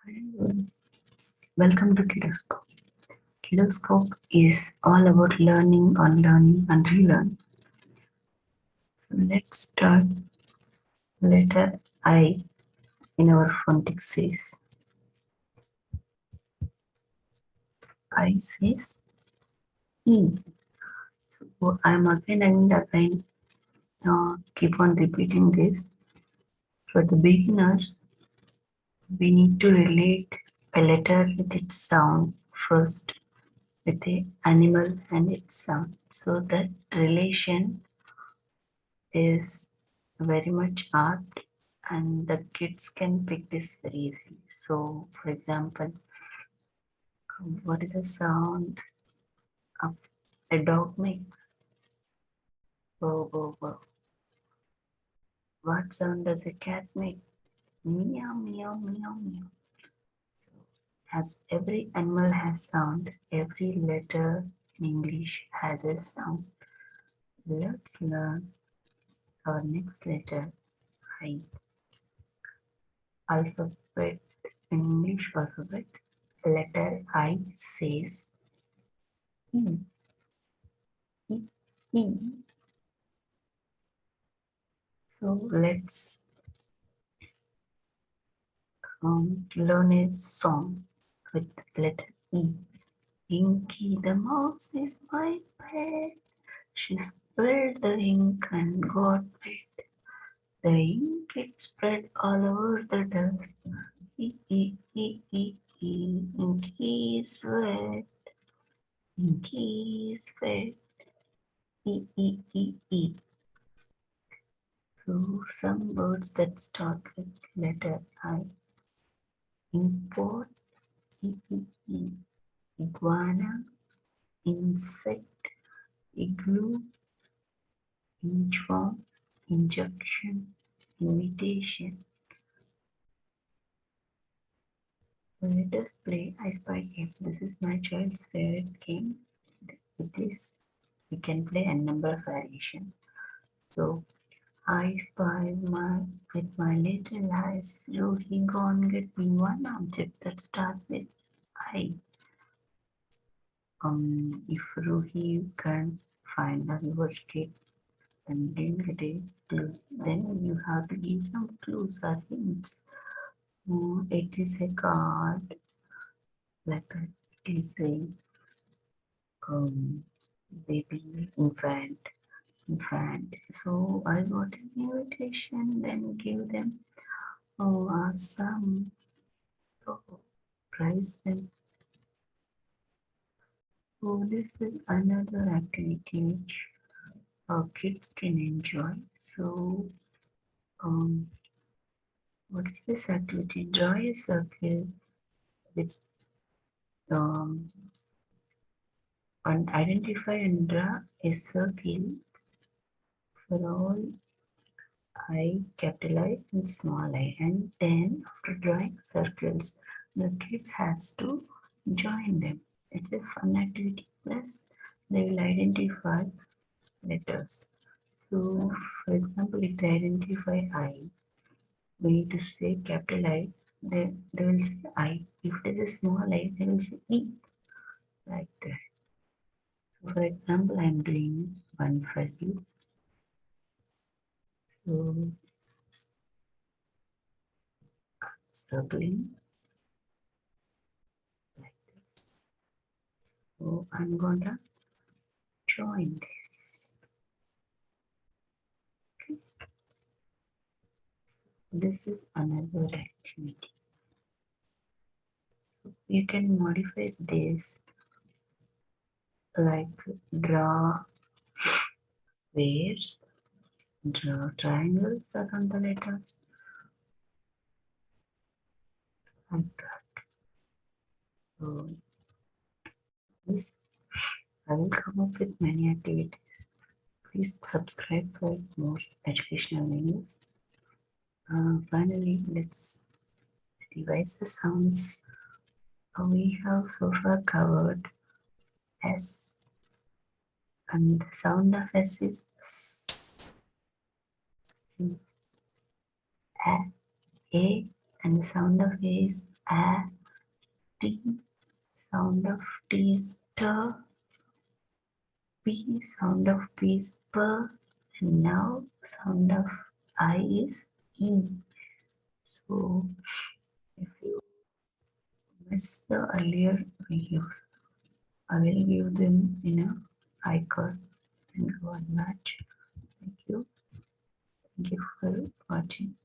Hello. Welcome to Kidoscope. Kidoscope is all about learning, unlearning, and relearn. So let's start letter I in our phonics series. I says E. So I'm again and again keep on repeating this. For the beginners, we need to relate a letter with its sound first, with the animal and its sound. So that relation is very much art and the kids can pick this very easily. So, for example, what is the sound of a dog makes? Wow, wow, wow. What sound does a cat make? Meow, meow, meow, meow. As every animal has sound, every letter in English has a sound. Let's learn our next letter, I. Alphabet, in English alphabet, letter I says E. E. E. So let's learn a song with letter E. Inky the mouse is my pet. She spilled the ink and got wet. The ink it spread all over the dust. E e e e e. Inky is wet. Inky is wet. E e e e. So some words that start with letter I. Import. E e e. Iguana, insect, igloo, inchworm, injection, invitation. Let us play I Spy Game. This is my child's favorite game. With this, we can play a number of variations. So, I spy with my little eyes. Ruhi, gone get me one object that starts with I. If Ruhi can find a reverse kit and didn't get a clue, then you have to give some clues or hints. It is a card, like it is a baby infant. So I got an invitation, then give them some prize them. So this is another activity which our kids can enjoy. So what is this activity? Draw a circle with um, and identify and draw a circle for all I, capital I and small I, and then after drawing circles, the kid has to join them. It's a fun activity. Plus, they will identify letters. So, for example, if they identify I, we need to say capital I. They will say I. If it is a small I, they will say E, like that. So, for example, I am doing one for you. So, circling like this. So, I'm gonna join this. Okay. This is another activity. So you can modify this like draw squares, draw triangles around the letters like that. So this I will come up with many activities. Please subscribe for more educational videos. Finally, let's revise the sounds. We have so far covered S, and the sound of S is S, A, and the sound of A is A, T, sound of T is stir, P, sound of P is per, and now sound of I is E. So if you miss the earlier videos, I will give them in a icon and go and match. Thank you. Thank you for watching.